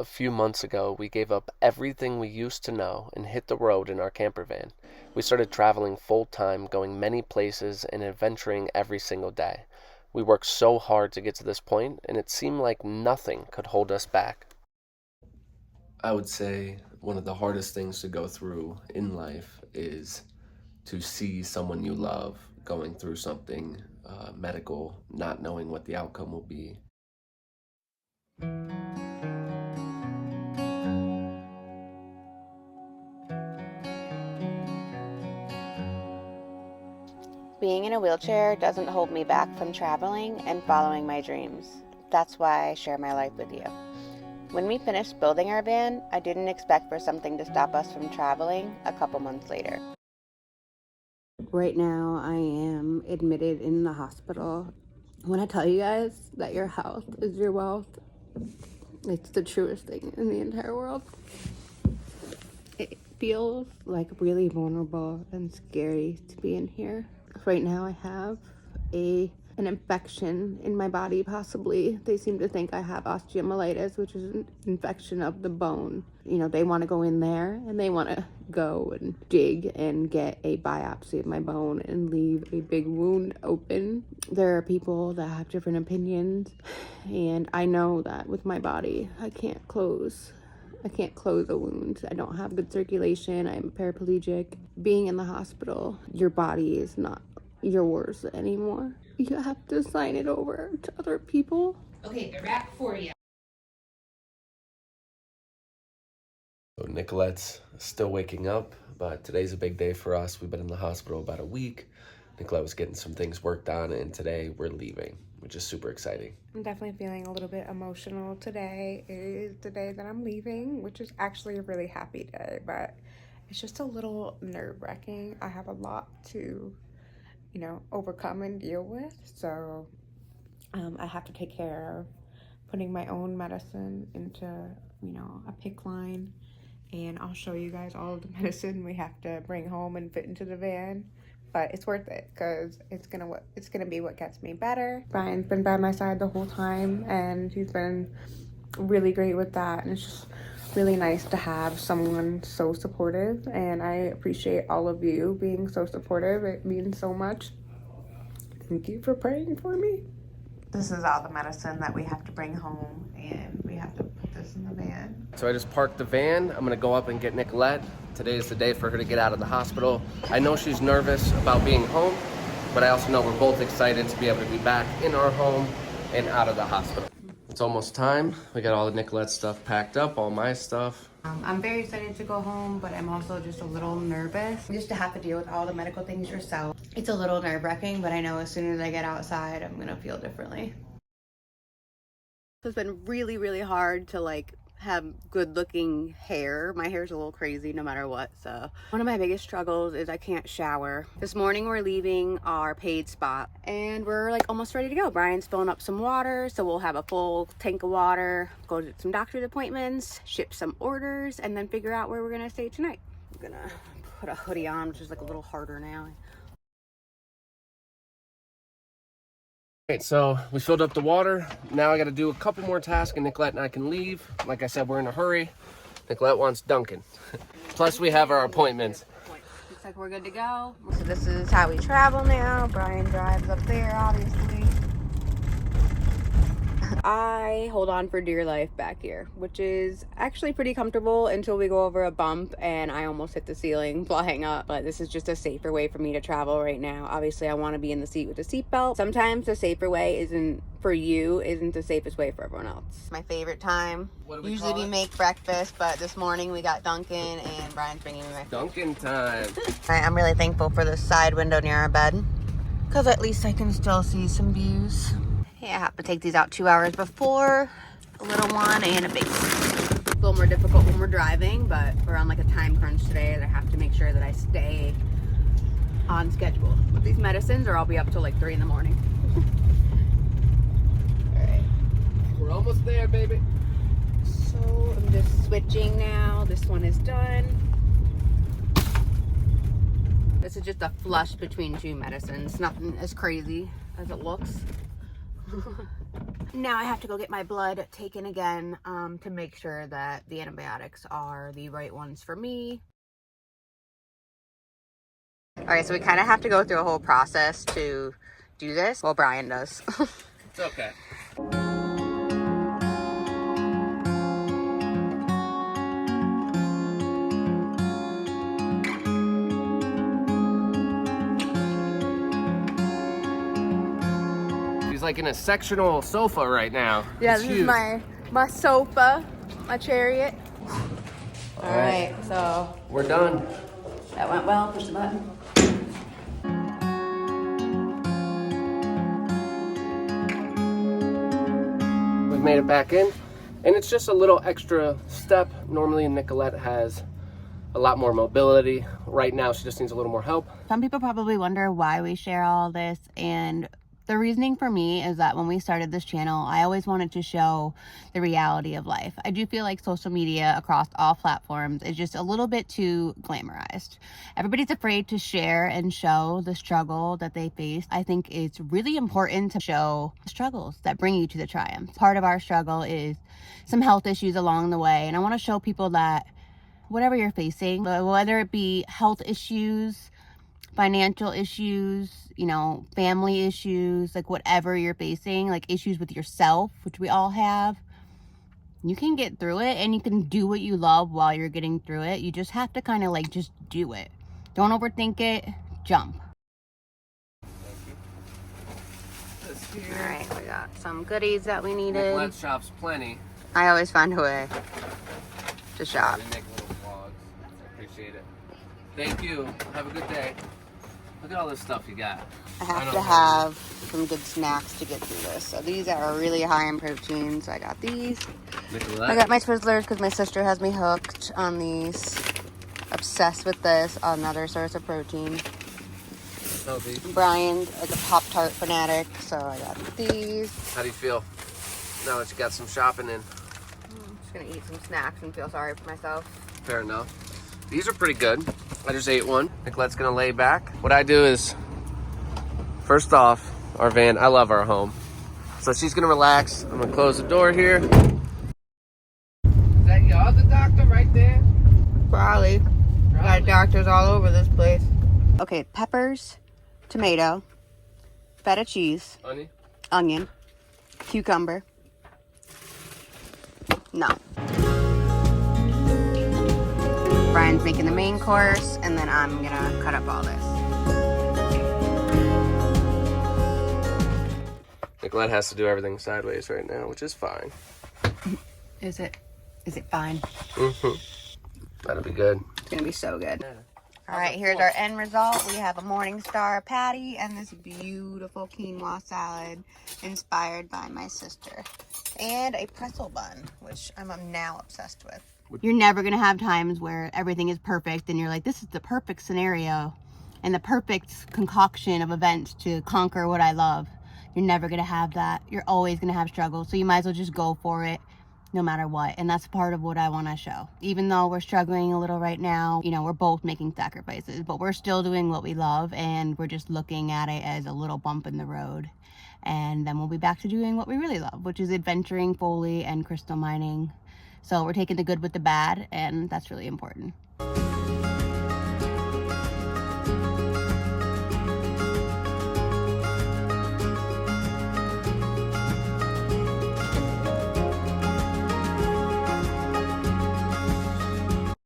a few months ago, we gave up everything we used to know and hit the road in our camper van. We started traveling full time, going many places and adventuring every single day. We worked so hard to get to this point, and it seemed like nothing could hold us back. I would say one of the hardest things to go through in life is to see someone you love going through something medical, not knowing what the outcome will be. Being in a wheelchair doesn't hold me back from traveling and following my dreams. That's why I share my life with you. When we finished building our van, I didn't expect for something to stop us from traveling a couple months later. Right now, I am admitted in the hospital. When I tell you guys that your health is your wealth, it's the truest thing in the entire world. It feels like really vulnerable and scary to be in here. Right now I have an infection in my body, possibly. They seem to think I have osteomyelitis, which is an infection of the bone. You know, they want to go in there and they want to go and dig and get a biopsy of my bone and leave a big wound open. There are people that have different opinions, and I know that with my body, I can't close a wound. I don't have good circulation. I'm paraplegic. Being in the hospital, your body is not yours anymore. You have to sign it over to other people. Okay, they're back for you. So Nicolette's still waking up, but today's a big day for us. We've been in the hospital about a week. Nicolette was getting some things worked on, and today we're leaving, which is super exciting. I'm definitely feeling a little bit emotional today. It is the day that I'm leaving, which is actually a really happy day, but it's just a little nerve-wracking. I have a lot to, overcome and deal with. So I have to take care of putting my own medicine into, a PICC line. And I'll show you guys all of the medicine we have to bring home and fit into the van. But it's worth it because it's gonna be what gets me better. Brian's been by my side the whole time, and he's been really great with that. And it's just really nice to have someone so supportive. And I appreciate all of you being so supportive. It means so much. Thank you for praying for me. This is all the medicine that we have to bring home, and we have to put this in the van. So I just parked the van. I'm gonna go up and get Nicolette. Today is the day for her to get out of the hospital. I know she's nervous about being home, but I also know we're both excited to be able to be back in our home and out of the hospital. It's almost time. We got all the Nicolette stuff packed up, all my stuff. I'm very excited to go home, but I'm also just a little nervous. Just to have to deal with all the medical things yourself. It's a little nerve-wracking, but I know as soon as I get outside, I'm gonna feel differently. It's been really, really hard to have good looking hair. My hair's a little crazy no matter what. So one of my biggest struggles is I can't shower. This morning we're leaving our paid spot and we're almost ready to go. Brian's filling up some water, so we'll have a full tank of water, go to some doctor's appointments, ship some orders, and then figure out where we're gonna stay tonight. I'm gonna put a hoodie on, which is a little harder now. Alright, so we filled up the water. Now I gotta do a couple more tasks and Nicolette and I can leave. Like I said, we're in a hurry. Nicolette wants Dunkin'. Plus we have our appointments. Looks like we're good to go. So this is how we travel now. Brian drives up there, obviously. I hold on for dear life back here, which is actually pretty comfortable until we go over a bump and I almost hit the ceiling flying up. But this is just a safer way for me to travel right now. Obviously, I want to be in the seat with a seatbelt. Sometimes the safer way isn't the safest way for everyone else. My favorite time. Usually we make breakfast, but this morning we got Dunkin' and Brian's bringing me my food. Dunkin' time. I'm really thankful for the side window near our bed because at least I can still see some views. Yeah, I have to take these out 2 hours before, a little one and a big one. It's a little more difficult when we're driving, but we're on a time crunch today and I have to make sure that I stay on schedule with these medicines or I'll be up till 3 in the morning. All right. We're almost there, baby. So I'm just switching now. This one is done. This is just a flush between two medicines. Nothing as crazy as it looks. Now I have to go get my blood taken again to make sure that the antibiotics are the right ones for me. All right, so we kind of have to go through a whole process to do this. Well, Brian does. It's okay. He's like in a sectional sofa right now. Yeah, It's this huge. is my sofa, my chariot. All right, so We're done. that went well. Push the button. We've made it back in, and it's just a little extra step. Normally Nicolette has a lot more mobility. Right now she just needs a little more help. Some people probably wonder why we share all this, and the reasoning for me is that when we started this channel, I always wanted to show the reality of life. I do feel like social media across all platforms is just a little bit too glamorized. Everybody's afraid to share and show the struggle that they face. I think it's really important to show the struggles that bring you to the triumph. Part of our struggle is some health issues along the way, and I want to show people that whatever you're facing, whether it be health issues, financial issues, you know, family issues, like whatever you're facing, like issues with yourself, which we all have, you can get through it and you can do what you love while you're getting through it. You just have to kind of like just do it. Don't overthink it. Jump. All right, we got some goodies that we needed. Nicolette shops plenty. I always find a way to shop. We make little vlogs. I appreciate it. Thank you. Have a good day. Look at all this stuff you got. I have to have some good snacks to get through this. So these are really high in protein. So I got these. Nicolette. I got my Twizzlers because my sister has me hooked on these. Obsessed with this. Another source of protein. Healthy. Brian's like a Pop-Tart fanatic, so I got these. How do you feel now that you got some shopping in? I'm just gonna eat some snacks and feel sorry for myself. Fair enough. These are pretty good. I just ate one. Nicolette's gonna lay back. What I do is, first off, our van, I love our home. So she's gonna relax. I'm gonna close the door here. Is that your other doctor right there? Probably. Got doctors all over this place. Okay, peppers, tomato, feta cheese, Honey? onion, cucumber. No. Brian's making the main course, and then I'm gonna cut up all this. Nicolette has to do everything sideways right now, which is fine. Is it fine? Mm-hmm. That'll be good. It's gonna be so good. All right, here's our end result. We have a Morningstar patty and this beautiful quinoa salad inspired by my sister. And a pretzel bun, which I'm now obsessed with. You're never gonna have times where everything is perfect and you're like, this is the perfect scenario and the perfect concoction of events to conquer what I love. You're never gonna have that. You're always gonna have struggles, so you might as well just go for it no matter what. And that's part of what I want to show. Even though we're struggling a little right now, you know, we're both making sacrifices, but we're still doing what we love, and we're just looking at it as a little bump in the road. And then we'll be back to doing what we really love, which is adventuring fully and crystal mining. So we're taking the good with the bad, and that's really important.